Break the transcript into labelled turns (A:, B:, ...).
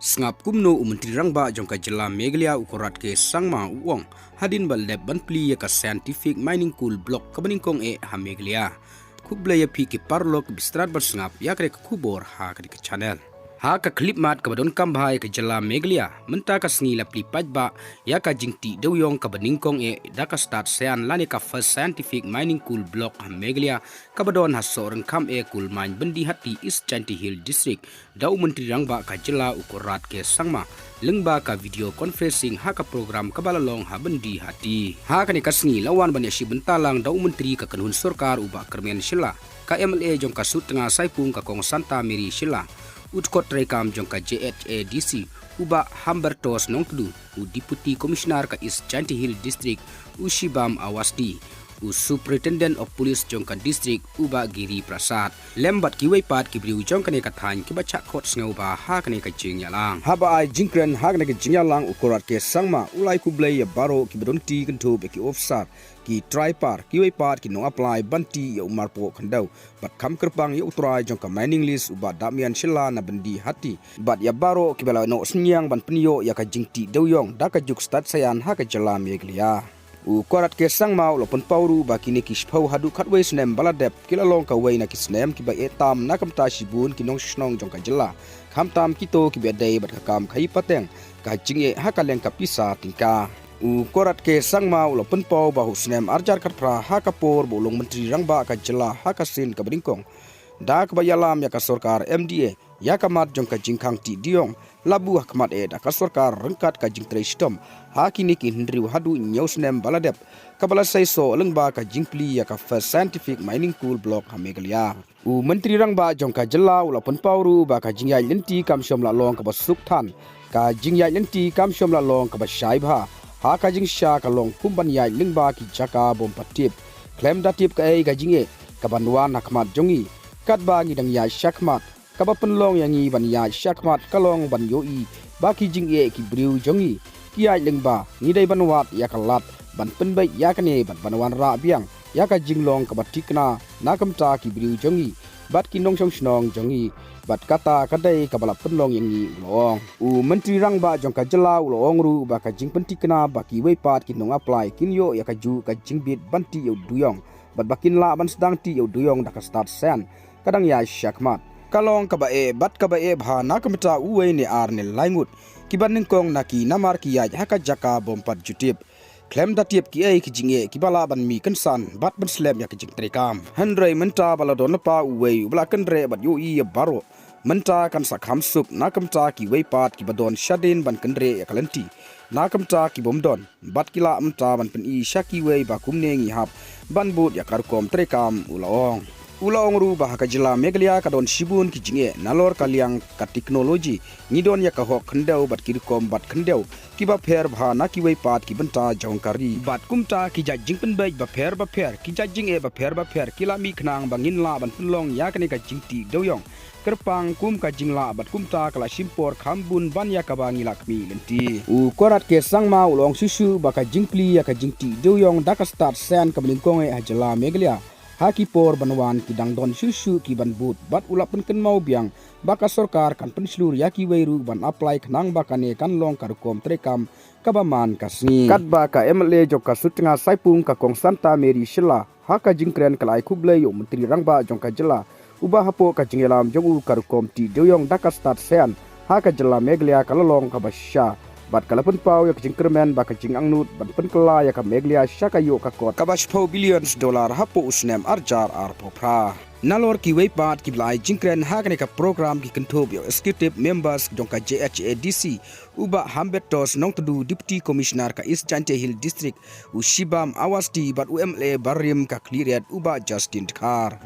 A: Sngap kumno Menteri Rangba jongka jylla Meghalaya ukurat ke sangma uong hadin balep ban plie ka scientific mining cool block ka baningkong ha Meghalaya kublaya pi ki parlok bistrat ban Sngap yakre ka kubor ha ka di channel ha ka clip mat ka badon kambhai ka jylla Meghalaya menta ka sngi la pli pajba ya ka jingtih dewiong ka baningkong daka start sean lani ka first scientific mining cool block ha Meghalaya ka badon ha soreng kam cool mine bendi hati East Jylla district dau Menteri Rangba ka jylla ukurat ke sangma lengba ka video conferencing ha ka program ka balalong ha bendi hati ha ka ni ka sngi lawan ban yashi bentalang dau menteri ka kanhun sarkar uba kermen Jylla ka MLA jong ka sut tengah saipung ka kong Santa Mary Jylla utkot rekam jong ka JHADC uba Hambertos nongkdu Deputy Commissioner ka East Jylla district Ushibam Awasdi Superintendent of Police jong ka district uba Giri Prasad lembat kiwai pat kibriu jong ka ne ka than ki bacha khot sngo ba ha ka ne ka jingyalang haba ai jingkren ha ka ne ka jingyalang ukurat ke sangma ulai kublai ya baro ki bronti kanto be ki ofsar ki tripar kiwai pat ki no apply banti ya umarpo khandau bat kham kerpang ya utrai jong ka mining list uba damian Jylla na bendi hati bat ya baro ki bela no snyang ban penyo ya ka jingtih dewiong da ka juk start sayan ha ka jylla Meghalaya ukurat ke sangma lopon pauru bakini kispau hadu khatwei snem baladep kilalong ka wei na kisnem ki ba etam na kamta sibun kinong snong jong ka jylla khamtam kito ki bedai bat ka kam khai pateng ka jinge hakaleng ka pisa tingka ukurat ke sangma lopon pau bahu snem arjar khatpra hakapor bolong Menteri Rangba ka jylla hakasin ka bringkong da ka bayalam ya ka sarkar MDA ya kamat jong ka jingkhang ti diong labu hakmat da ka sarkar rengkat ka jingtrei stom hakini ki hindriu hadu nyausnem baladep kabala saiso lengba ka jingpli ya ka first scientific mining cool block ha Meghalaya Menteri Rangba jong ka jylla ulapon pauru ba ka jingyai lenti kam shom la long ka basuk than ka jingyai lenti kam shom la long ka ba shaibha ha ka jingsha ka long kumban yai lengba ki jaka bom patip klem datip ka ga jinge ka banwan hakmat jongi katba ngidang ya shakmat kaba penlong yang i ban ya shakmat kalong ban yoi baki jingye ki briu jongi ki ai lengba ngidai banwat ya kalat ban penbai ya kane ban banwan ra biang ya ka jinglong kaba tikna nakamta ki briu jongi bat kinong song snong jongi bat kata kadai kabala penlong yang i long Menteri Rangba jong ka jylla ulong ru ba ka jing pentikna baki weipat kinong apply kinyo ya ka ju ka jingbit banti yo duyong bat bakin la ban sedang ti yo duyong da ka start sen kadang ya shakmat kalong kabae bat kabae bha nakamta uwe ne arne laingut kibanin kong naki namar ki ya haka jaka bompat jutip klem datip ki ai ki jinge ki bala ban mi kansan bat ban slem ya ki jing trekam handrai menta bala don pa uwe ubla kendre bat yu i baro menta kan sakham suk nakamta ki weipat ki badon shadin ban kendre ya kalanti nakamta ki bomdon bat kila amta ban pen i shaki wei ba kumne ngi hap ban bot ya karkom trekam ulong ru bah ka jylla Meghalaya ka don sibun ki jinge nalor kaliang ka teknologi ngidon ya ka hok khendau bat kirkom bat khendau ki ba pher bha na ki wei pat ki banta jongkari bat kumta ki ja jingpen bai ba pher ki ja jinge ba pher kila mi khnang bangin la ban punlong ya ka ne ka jingtih dewiong kerpang kum ka jingla bat kumta kala simpor khambun ban ya ka bangi lakmi lenti korat ke sangma ulong susu ba ka jingpli ya ka jingtih dewiong da ka start sen ka blingkong ha jylla Meghalaya haki por banwan ki dangdon susu ki ban but bat ulapen ken mau biang baka sarkar kan penslur yaki weiru ban apply khnang bakane kan long karkom trekam kabaman kasni katba ka MLA joka sutnga saipung ka kong Santa Mary Jylla haka jingkren kalai kublai yo Menteri Rangba jong ka jylla uba hapoh ka jingyalam jong karkom ti dewiong daka start sean haka jylla Meghalaya kalalong ka basya bat kalapun pau ya jingkermen ba ka jingangnut ban penkela ya ka Meghalaya shaka yo ka kot kabash $4 billion hapoh usnem arjar popra nalor ki weipat ki blai jingkren hakane ka program ki kentob yo executive members jong ka JHADC uba Hambertos nongtdu Deputy Commissioner ka East Jylla district Ushibam Awasdi bat UMLA barim ka cleared uba Justin Kar